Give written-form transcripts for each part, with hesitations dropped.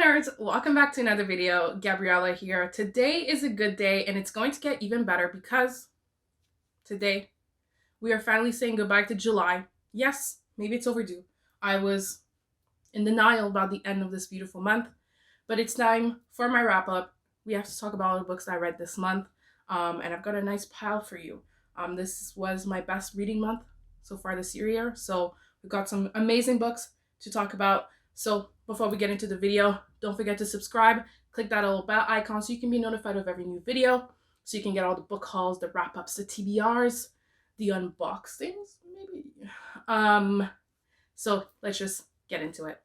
nerds, welcome back to another video. Gabriella here. Today is a good day and it's going to get even better because today we are finally saying goodbye to July. Yes, maybe it's overdue. I was in denial about the end of this beautiful month, but it's time for my wrap up. We have to talk about all the books I read this month, and I've got a nice pile for you. This was my best reading month so far this year, so we've got some amazing books to talk about. So before we get into the video, don't forget to subscribe, click that little bell icon so you can be notified of every new video, so you can get all the book hauls, the wrap-ups, the TBRs, the unboxings, maybe. So let's just get into it.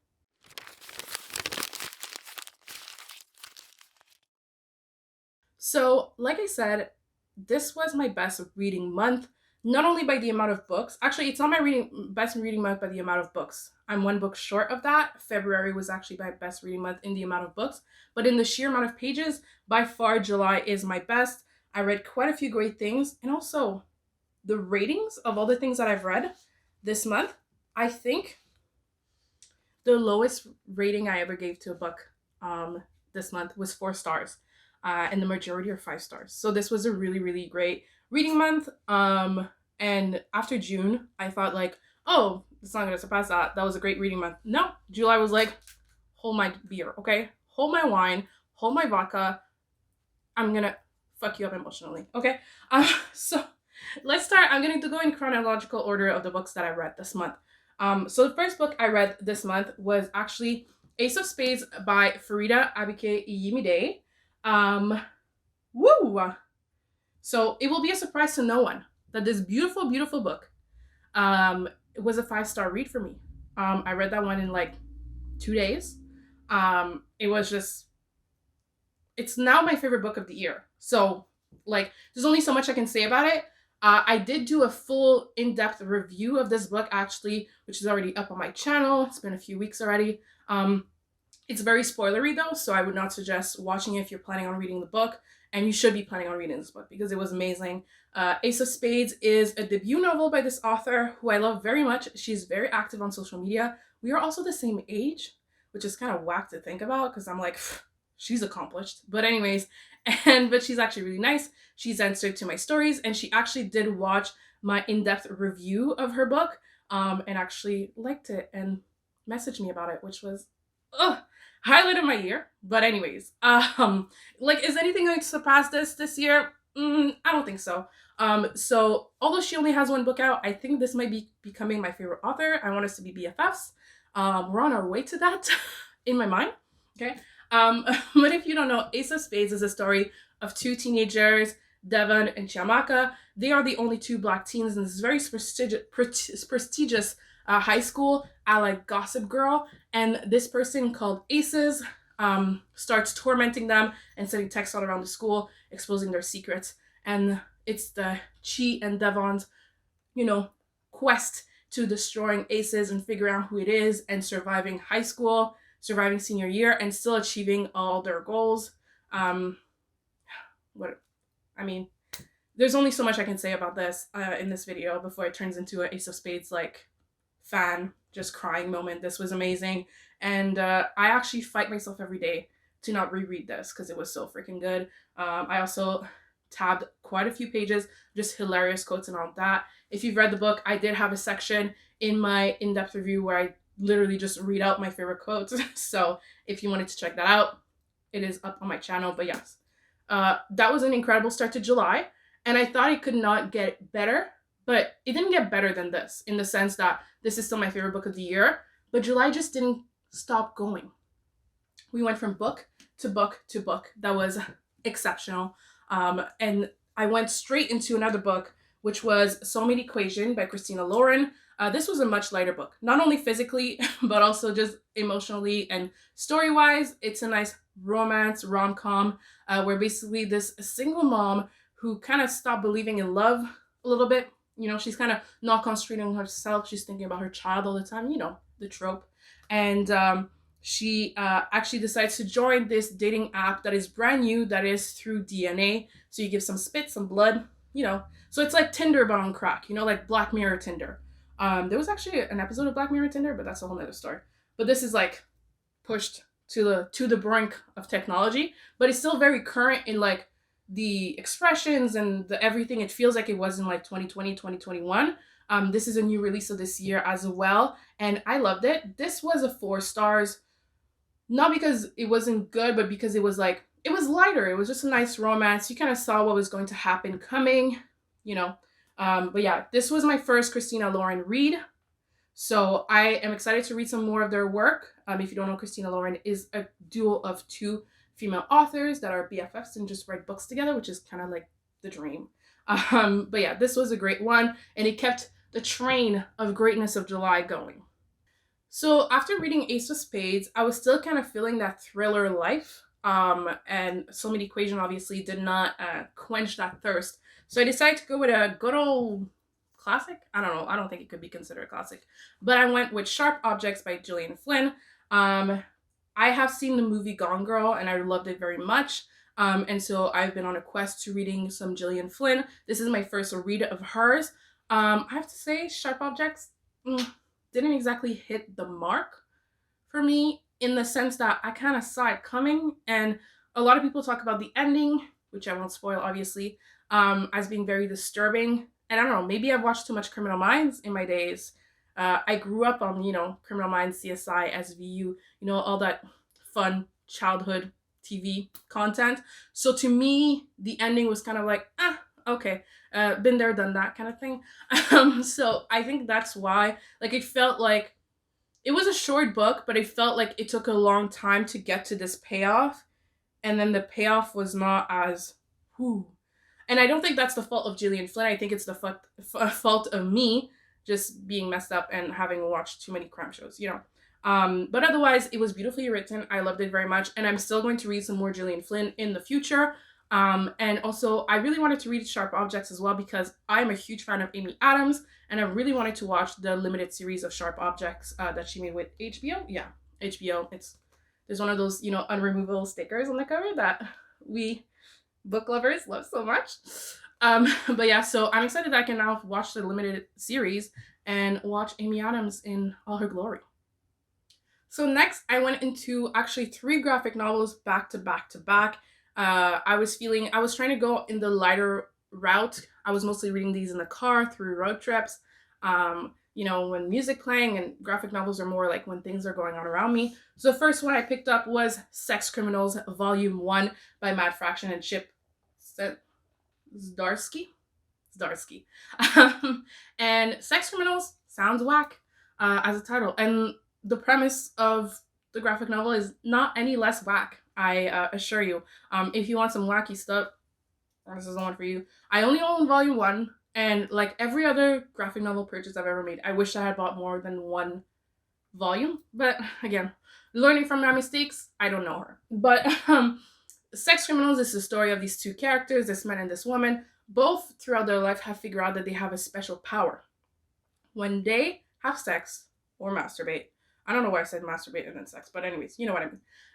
So, like I said, this was my best reading month, not only by the amount of books. Actually, it's not my best reading month by the amount of books. I'm one book short of that. February was actually my best reading month in the amount of books, but in the sheer amount of pages, by far July is my best. I read quite a few great things, and also the ratings of all the things that I've read this month, I think the lowest rating I ever gave to a book this month was 4 stars. And the majority are 5 stars. So this was a really, really great reading month. And after June, I thought like, oh, it's not gonna surpass that. That was a great reading month. No, July was like, hold my beer, okay? Hold my wine, hold my vodka. I'm gonna fuck you up emotionally, okay? So let's start. I'm gonna go in chronological order of the books that I read this month. So the first book I read this month was actually Ace of Spades by Farida Abike-Iyimide. So it will be a surprise to no one that this beautiful, beautiful book, it was a 5-star read for me. I read that one in like 2 days. It was just, it's now my favorite book of the year. So like, there's only so much I can say about it. I did do a full in-depth review of this book actually, which is already up on my channel. It's been a few weeks already. It's very spoilery though, so I would not suggest watching it if you're planning on reading the book, and you should be planning on reading this book because it was amazing. Ace of Spades is a debut novel by this author who I love very much. She's very active on social media. We are also the same age, which is kind of whack to think about because I'm like, she's accomplished. But anyways, but she's actually really nice. She's answered to my stories, and she actually did watch my in-depth review of her book and actually liked it and messaged me about it, which was highlight of my year. But anyways, like, is anything going to surpass this year? I don't think so. So although she only has one book out, I think this might be becoming my favorite author. I want us to be BFFs. We're on our way to that in my mind. Okay. But if you don't know, Ace of Spades is a story of 2 teenagers, Devon and Chiamaka. They are the only 2 Black teens in this very prestigious high school, I like Gossip Girl, and this person called Aces starts tormenting them and sending texts all around the school, exposing their secrets. And it's the Chi and Devon's, quest to destroying Aces and figuring out who it is and surviving high school, surviving senior year, and still achieving all their goals. There's only so much I can say about this in this video before it turns into an Ace of Spades like fan just crying moment. This was amazing, and I actually fight myself every day to not reread this because it was so freaking good. I also tabbed quite a few pages, just hilarious quotes and all that. If you've read the book, I did have a section in my in-depth review where I literally just read out my favorite quotes. So if you wanted to check that out, it is up on my channel. But yes, that was an incredible start to July, and I thought it could not get better. But it didn't get better than this, in the sense that this is still my favorite book of the year, but July just didn't stop going. We went from book to book to book. That was exceptional. And I went straight into another book, which was Soulmate Equation by Christina Lauren. This was a much lighter book, not only physically, but also just emotionally and story-wise. It's a nice romance, rom-com, where basically this single mom who kind of stopped believing in love a little bit. She's kind of not concentrating on herself. She's thinking about her child all the time, the trope. And she actually decides to join this dating app that is brand new, that is through DNA. So you give some spit, some blood, So it's like Tinder, but on crack, like Black Mirror Tinder. There was actually an episode of Black Mirror Tinder, but that's a whole nother story. But this is like pushed to the brink of technology, but it's still very current in like the expressions and the everything. It feels like it was in like 2020, 2021. This is a new release of this year as well, and I loved it. This was a 4 stars, not because it wasn't good, but because it was like it was lighter. It was just a nice romance. You kind of saw what was going to happen coming, you know. But yeah, this was my first Christina Lauren read. So I am excited to read some more of their work. If you don't know, Christina Lauren is a duo of two female authors that are BFFs and just write books together, which is kind of like the dream. But yeah, this was a great one, and it kept the train of greatness of July going. So after reading Ace of Spades, I was still kind of feeling that thriller life. And Soulmate Equation obviously did not quench that thirst. So I decided to go with a good old classic. I don't know. I don't think it could be considered a classic. But I went with Sharp Objects by Gillian Flynn. I have seen the movie Gone Girl, and I loved it very much. And so I've been on a quest to reading some Gillian Flynn. This is my first read of hers. I have to say, Sharp Objects didn't exactly hit the mark for me, in the sense that I kind of saw it coming, and a lot of people talk about the ending, which I won't spoil obviously, as being very disturbing. And I don't know, maybe I've watched too much Criminal Minds in my days. I grew up on, Criminal Minds, CSI, SVU, all that fun childhood TV content. So to me, the ending was kind of like, okay, been there, done that kind of thing. So I think that's why, like, it felt like it was a short book, but it felt like it took a long time to get to this payoff. And then the payoff was not as, whew. And I don't think that's the fault of Gillian Flynn. I think it's the fault of me just being messed up and having watched too many crime shows, But otherwise, it was beautifully written. I loved it very much. And I'm still going to read some more Gillian Flynn in the future. And also, I really wanted to read Sharp Objects as well because I'm a huge fan of Amy Adams. And I really wanted to watch the limited series of Sharp Objects that she made with HBO. Yeah, HBO. There's one of those, unremovable stickers on the cover that we book lovers love so much. But yeah, so I'm excited that I can now watch the limited series and watch Amy Adams in all her glory. So next, I went into actually 3 graphic novels back to back to back. I was trying to go in the lighter route. I was mostly reading these in the car through road trips. When music playing, and graphic novels are more like when things are going on around me. So the first one I picked up was Sex Criminals Volume 1 by Matt Fraction and Chip Zdarsky. And Sex Criminals sounds whack as a title. And the premise of the graphic novel is not any less whack, I assure you. If you want some wacky stuff, this is the one for you. I only own Volume 1. And like every other graphic novel purchase I've ever made, I wish I had bought more than 1 volume. But again, learning from my mistakes, I don't know her. But Sex Criminals is the story of these 2 characters, this man and this woman. Both throughout their life have figured out that they have a special power. When they have sex or masturbate, I don't know why I said masturbate and then sex, but anyways, you know what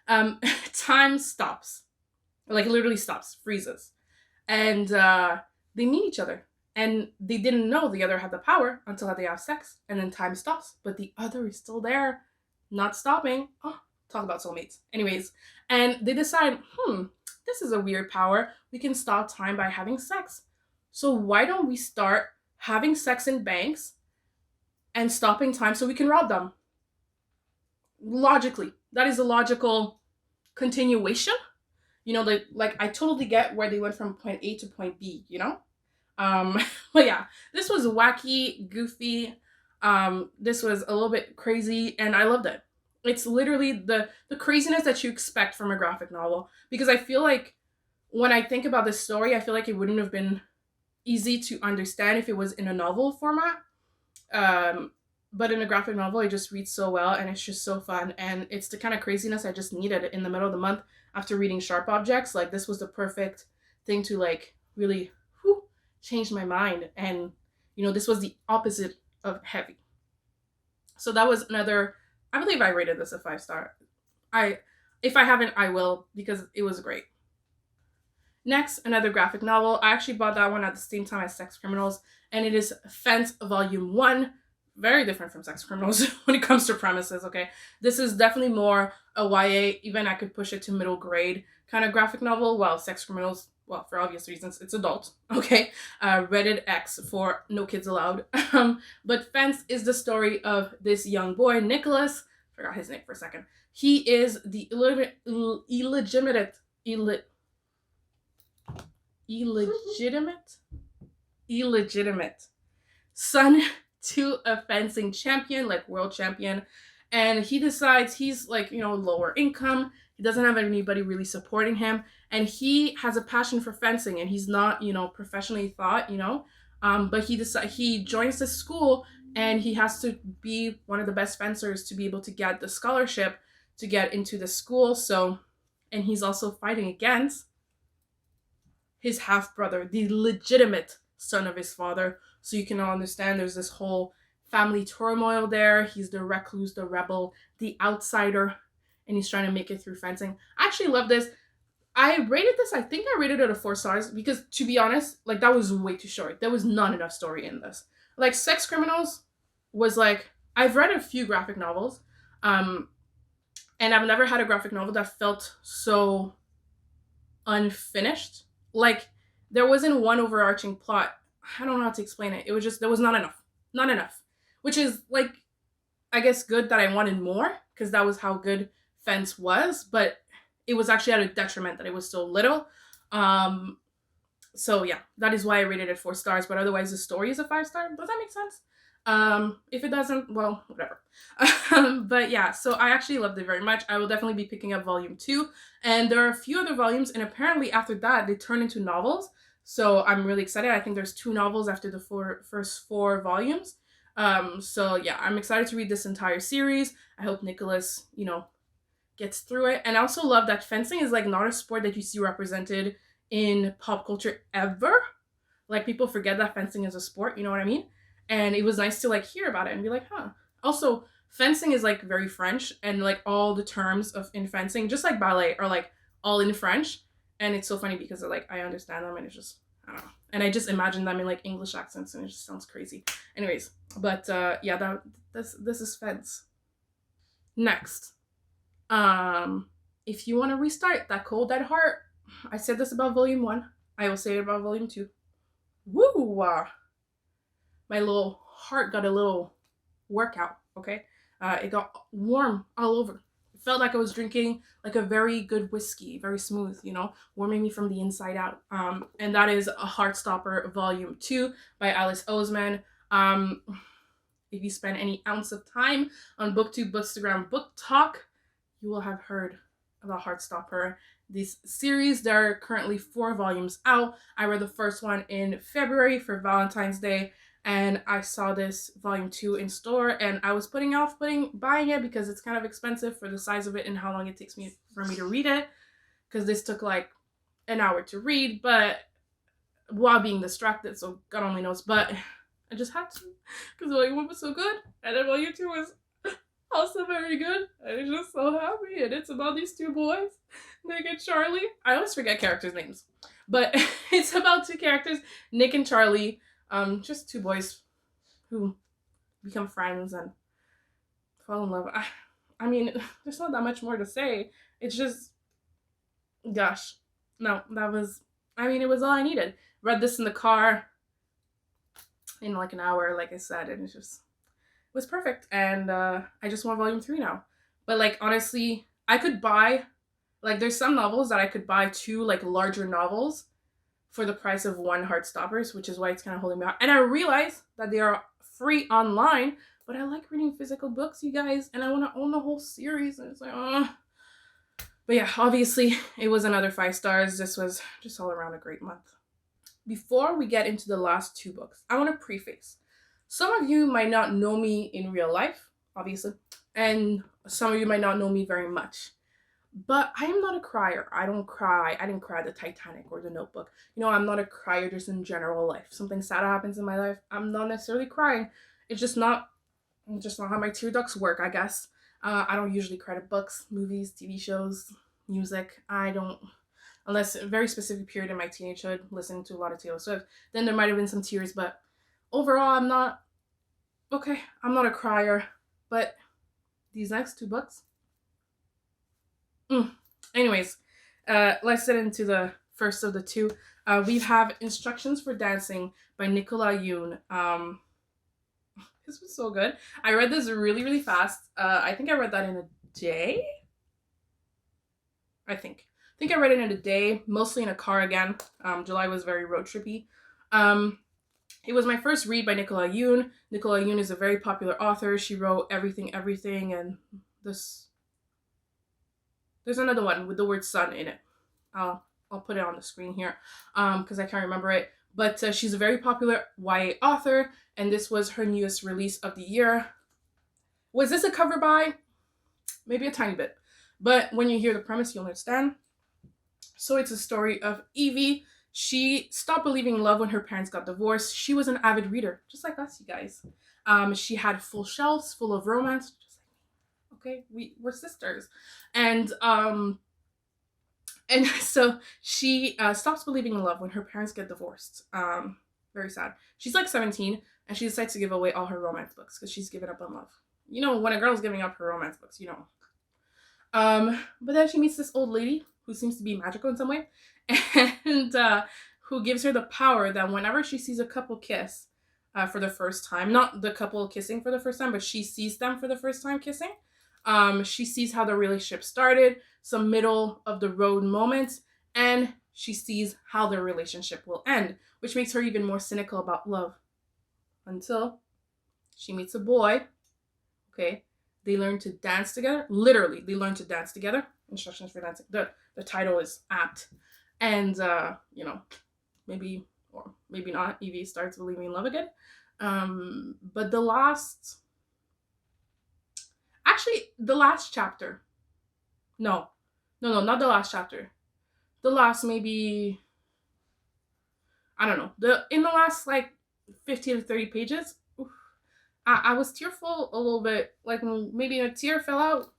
I mean. Time stops. Like literally stops, freezes. And they meet each other. And they didn't know the other had the power until they have sex. And then time stops. But the other is still there, not stopping. Oh, talk about soulmates. Anyways, and they decide, this is a weird power. We can stop time by having sex. So why don't we start having sex in banks and stopping time so we can rob them? Logically, that is a logical continuation. Like I totally get where they went from point A to point B, But yeah, this was wacky, goofy. This was a little bit crazy, and I loved it. It's literally the craziness that you expect from a graphic novel. Because I feel like when I think about this story, I feel like it wouldn't have been easy to understand if it was in a novel format. But in a graphic novel, it just reads so well, and it's just so fun. And it's the kind of craziness I just needed in the middle of the month after reading Sharp Objects. Like, this was the perfect thing to, like, really changed my mind. And this was the opposite of heavy. So that was another, I believe I rated this a 5-star. If I haven't, I will, because it was great. Next, another graphic novel. I actually bought that one at the same time as Sex Criminals, and it is Fence Volume 1 very different from Sex Criminals when it comes to premises, okay? This is definitely more a YA, even I could push it to middle grade kind of graphic novel, while Sex Criminals, well, for obvious reasons, it's adult, okay? Rated X for no kids allowed. But Fence is the story of this young boy, Nicholas. Forgot his name for a second. He is the illegitimate son to a fencing champion, like world champion. And he decides he's like, lower income. He doesn't have anybody really supporting him. And he has a passion for fencing, and he's not, professionally thought, but he joins the school, and he has to be one of the best fencers to be able to get the scholarship to get into the school. So, and he's also fighting against his half brother, the legitimate son of his father. So you can all understand there's this whole family turmoil there. He's the recluse, the rebel, the outsider, and he's trying to make it through fencing. I actually love this. I think I rated it a 4 stars because, to be honest, like, that was way too short. There was not enough story in this. Like, Sex Criminals was like, I've read a few graphic novels, and I've never had a graphic novel that felt so unfinished. Like, there wasn't one overarching plot. I don't know how to explain it. It was just, there was not enough. Not enough. Which is, like, I guess good that I wanted more, because that was how good Fence was, but it was actually at a detriment that it was so little. So yeah, that is why I rated it 4 stars, but otherwise the story is a 5 star. Does that make sense? If it doesn't, well, whatever. But yeah, so I actually loved it very much. I will definitely be picking up volume 2, and there are a few other volumes, and apparently after that they turn into novels. So I'm really excited. I think there's 2 novels after the first 4 volumes. So yeah, I'm excited to read this entire series. I hope Nicholas, gets through it. And I also love that fencing is like not a sport that you see represented in pop culture ever. Like, people forget that fencing is a sport, you know what I mean? And it was nice to like hear about it and be like, huh. Also, fencing is like very French, and like all the terms in fencing, just like ballet, are like all in French. And it's so funny because like I understand them, and it's just, I don't know. And I just imagine them in like English accents, and it just sounds crazy. Anyways, but yeah, this is Fence. Next. If you want to restart that cold dead heart, I said this about volume 1. I will say it about volume 2. Woo! My little heart got a little workout, okay? It got warm all over. It felt like I was drinking like a very good whiskey, very smooth, warming me from the inside out. And that is a Heartstopper volume 2 by Alice Oseman. If you spend any ounce of time on BookTube, Bookstagram, Book Talk, you will have heard about Heartstopper. This series, there are currently 4 volumes out. I read the first one in February for Valentine's Day, and I saw this volume 2 in store, and I was putting off buying it because it's kind of expensive for the size of it and how long it takes for me to read it, because this took like an hour to read, but while being distracted, so God only knows, but I just had to, because volume 1 was so good, and then volume 2 was also very good. I'm just so happy. And it's about these 2 boys, Nick and Charlie. I always forget characters' names, but it's about 2 characters, Nick and Charlie. Just 2 boys who become friends and fall in love. I mean, there's not that much more to say. It's just, gosh, no, it was all I needed. Read this in the car in like an hour, like I said, and it was perfect. And I just want volume 3 now. But like, honestly, I could buy, like, there's some novels that I could buy 2 like larger novels for the price of 1 Heartstoppers, which is why it's kind of holding me out. And I realize that they are free online, but I like reading physical books, you guys, and I want to own the whole series. And it's like, But yeah, obviously, it was another 5 stars. This was just all around a great month. Before we get into the last 2 books, I want to preface. Some of you might not know me in real life, obviously, and some of you might not know me very much. But I am not a crier. I don't cry. I didn't cry at the Titanic or the Notebook. I'm not a crier just in general life. Something sad happens in my life, I'm not necessarily crying. It's just not how my tear ducts work, I guess. I don't usually cry to books, movies, TV shows, music. I don't, unless a very specific period in my teenagehood, listening to a lot of Taylor Swift. Then there might have been some tears, but overall, I'm not Okay, I'm not a crier, but these next two books. Anyways, let's get into the first of the two. We have Instructions for Dancing by Nicola Yoon. This was so good. I read this really, really fast. I think I read that in a day. I think I read it in a day, mostly in a car again. July was very road trippy. It was my first read by Nicola Yoon. Nicola Yoon is a very popular author. She wrote Everything, Everything, and this. There's another one with the word sun in it. I'll put it on the screen here because I can't remember it. But she's a very popular YA author, and this was her newest release of the year. Was this a cover by? Maybe a tiny bit. But when you hear the premise, you'll understand. So it's a story of Evie. She stopped believing in love when her parents got divorced. She was an avid reader, just like us, you guys. She had full shelves full of romance, just like me. Okay, we're sisters. And so she stops believing in love when her parents get divorced. Very sad. She's like 17, and she decides to give away all her romance books because she's given up on love. You know, when a girl's giving up her romance books, you know. But then she meets this old lady who seems to be magical in some way, and who gives her the power that whenever she sees a couple kiss for the first time, not the couple kissing for the first time, but she sees them for the first time kissing, she sees how the relationship started, some middle of the road moments, and she sees how their relationship will end, which makes her even more cynical about love. Until she meets a boy, okay? They learn to dance together. Literally, they learn to dance together. Instructions for Dancing. The title is apt. And, you know, maybe, or maybe not, Evie starts believing in love again. But the last chapter. No, not the last chapter. The last maybe, I don't know. In the last like 15 to 30 pages, I was tearful a little bit, like maybe a tear fell out,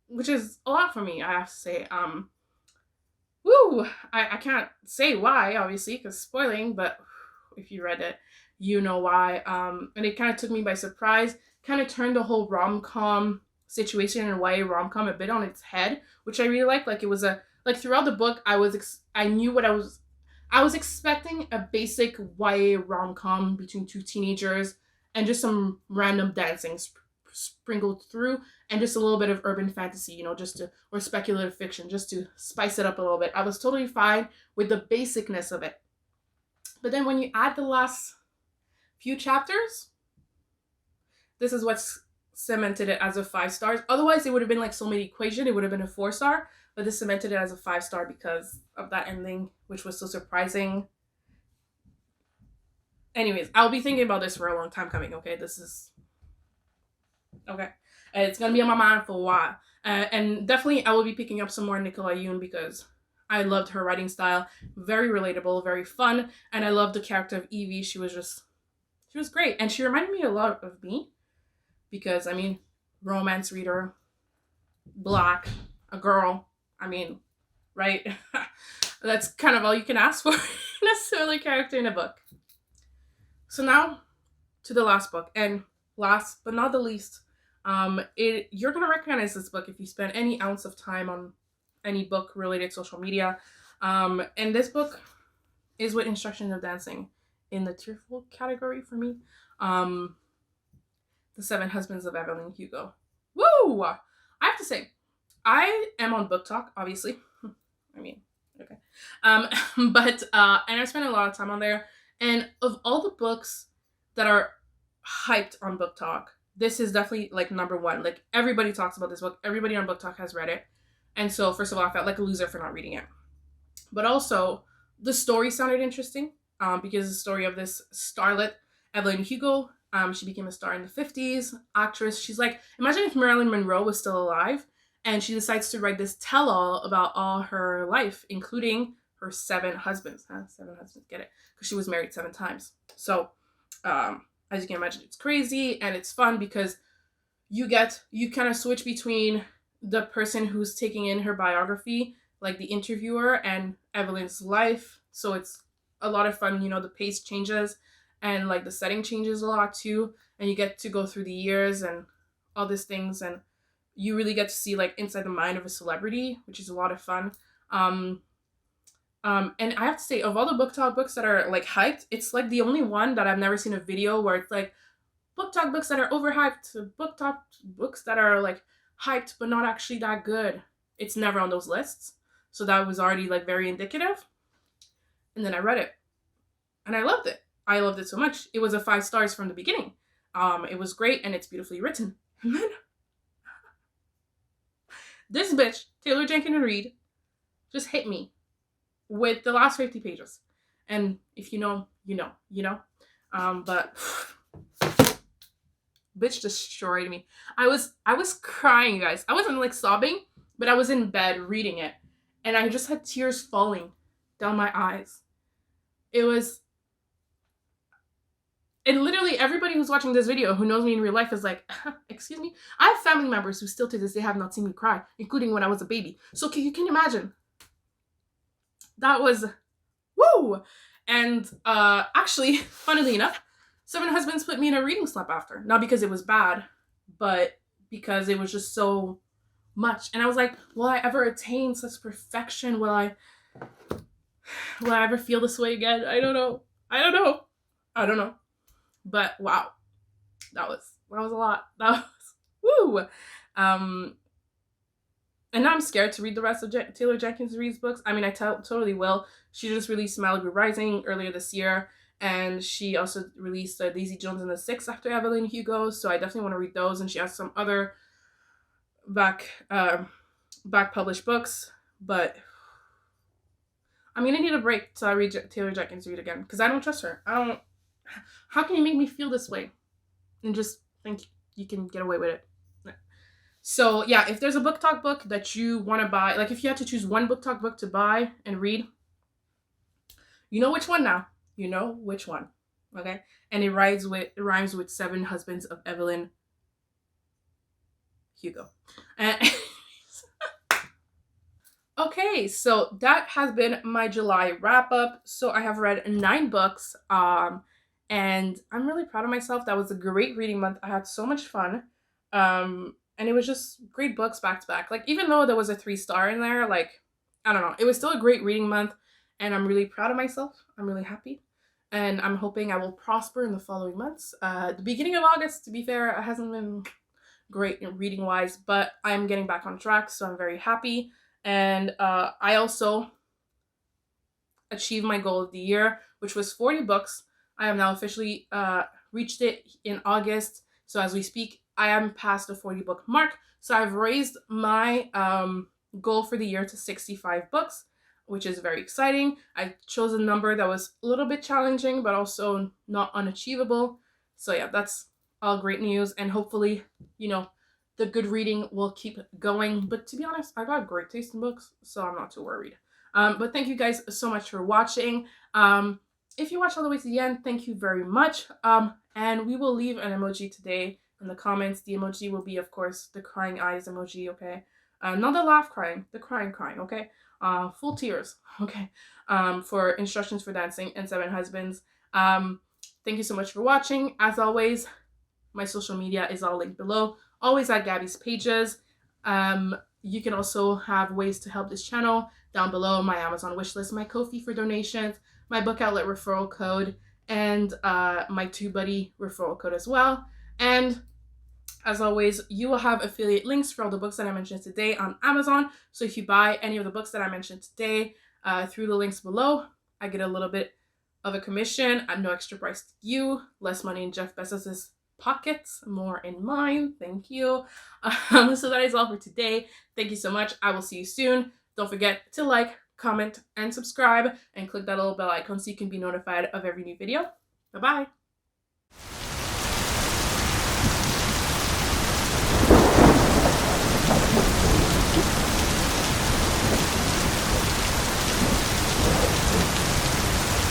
which is a lot for me, I have to say. I can't say why, obviously, because spoiling, but if you read it, you know why. And it kind of took me by surprise, kind of turned the whole rom-com situation and YA rom-com a bit on its head, which I really liked. Like it was like throughout the book, I knew what I was expecting a basic YA rom-com between two teenagers and just some random dancing sprinkled through, and just a little bit of urban fantasy, you know, or speculative fiction, just to spice it up a little bit. I was totally fine with the basicness of it. But then when you add the last few chapters, this is what's cemented it as a 5 stars. Otherwise, it would have been like Soulmate Equation. It would have been a 4-star, but this cemented it as a 5-star because of that ending, which was so surprising. Anyways, I'll be thinking about this for a long time coming, okay? This is... Okay. It's going to be on my mind for a while. And definitely I will be picking up some more Nicola Yoon because I loved her writing style. Very relatable, very fun. And I loved the character of Evie. She was great. And she reminded me a lot of me because, I mean, romance reader, Black, a girl. I mean, right? That's kind of all you can ask for in a similar character in a book. So now to the last book. And last but not the least, you're going to recognize this book if you spend any ounce of time on any book related social media. And this book is with Instructions of Dancing in the tearful category for me. The 7 Husbands of Evelyn Hugo. Woo! I have to say, I am on Book Talk, obviously. I mean, okay. But and I spend a lot of time on there. And of all the books that are hyped on Book Talk, this is definitely like number 1. Like everybody talks about this book. Everybody on Book Talk has read it. And so first of all, I felt like a loser for not reading it. But also the story sounded interesting because the story of this starlet, Evelyn Hugo, she became a star in the 50s, actress. She's like, imagine if Marilyn Monroe was still alive and she decides to write this tell-all about all her life, including her 7 husbands. 7 husbands, get it? Because she was married 7 times. So as you can imagine, it's crazy and it's fun because you kind of switch between the person who's taking in her biography, like the interviewer, and Evelyn's life. So it's a lot of fun. You know, the pace changes and like the setting changes a lot too, and you get to go through the years and all these things, and you really get to see like inside the mind of a celebrity, which is a lot of fun. Um, and I have to say, of all the book talk books that are like hyped, it's like the only one that I've never seen a video where it's like book talk books that are overhyped, book talk books that are like hyped but not actually that good. It's never on those lists. So that was already like very indicative. And then I read it and I loved it. I loved it so much. It was a 5 stars from the beginning. It was great and it's beautifully written. And then this bitch, Taylor Jenkins Reid, just hit me with the last 50 pages. And if you know, you know. But bitch destroyed me. I was crying, guys. I wasn't like sobbing, but I was in bed reading it, and I just had tears falling down my eyes. And literally everybody who's watching this video who knows me in real life is like, excuse me? I have family members who still to this day have not seen me cry, including when I was a baby. So you can imagine. That was, woo! And actually, funnily enough, 7 Husbands put me in a reading slump after. Not because it was bad, but because it was just so much. And I was like, will I ever attain such perfection? Will I ever feel this way again? I don't know. But wow, that was a lot. That was woo. And now I'm scared to read the rest of Taylor Jenkins Reid's books. I mean, I totally will. She just released Malibu Rising earlier this year, and she also released Daisy Jones and the Six after Evelyn and Hugo. So I definitely want to read those. And she has some other back published books, but I'm gonna need a break till I read Taylor Jenkins Reid again, because I don't trust her. How can you make me feel this way and just think you can get away with it? So yeah, if there's a book talk book that you want to buy, like if you had to choose one book talk book to buy and read, you know which one now. You know which one, okay? And it rhymes with 7 Husbands of Evelyn Hugo. Okay, so that has been my July wrap up. So I have read 9 books, and I'm really proud of myself. That was a great reading month. I had so much fun, and it was just great books back to back. Like, even though there was a 3-star in there, like, I don't know, it was still a great reading month, and I'm really proud of myself. I'm really happy, and I'm hoping I will prosper in the following months. The beginning of August, to be fair, it hasn't been great in reading wise, but I'm getting back on track, so I'm very happy. And I also achieved my goal of the year, which was 40 books. I have now officially reached it in August. So as we speak, I am past the 40 book mark. So I've raised my goal for the year to 65 books, which is very exciting. I chose a number that was a little bit challenging, but also not unachievable. So yeah, that's all great news. And hopefully, you know, the good reading will keep going. But to be honest, I got great taste in books, so I'm not too worried. But thank you guys so much for watching. If you watched all the way to the end, thank you very much. And we will leave an emoji today in the comments. The emoji will be, of course, the crying eyes emoji, okay? Not the laugh crying, the crying, okay? Full tears, okay? For instructions for dancing and 7 Husbands. Thank you so much for watching. As always, my social media is all linked below. Always at GabysPages. You can also have ways to help this channel down below. My Amazon wishlist, my Ko-fi for donations, my book outlet referral code, and my TubeBuddy referral code as well. And as always, you will have affiliate links for all the books that I mentioned today on Amazon. So if you buy any of the books that I mentioned today through the links below, I get a little bit of a commission at no extra price to you. Less money in Jeff Bezos's pockets, more in mine. Thank you. So that is all for today. Thank you so much. I will see you soon. Don't forget to like, comment, and subscribe, and click that little bell icon so you can be notified of every new video. Bye-bye.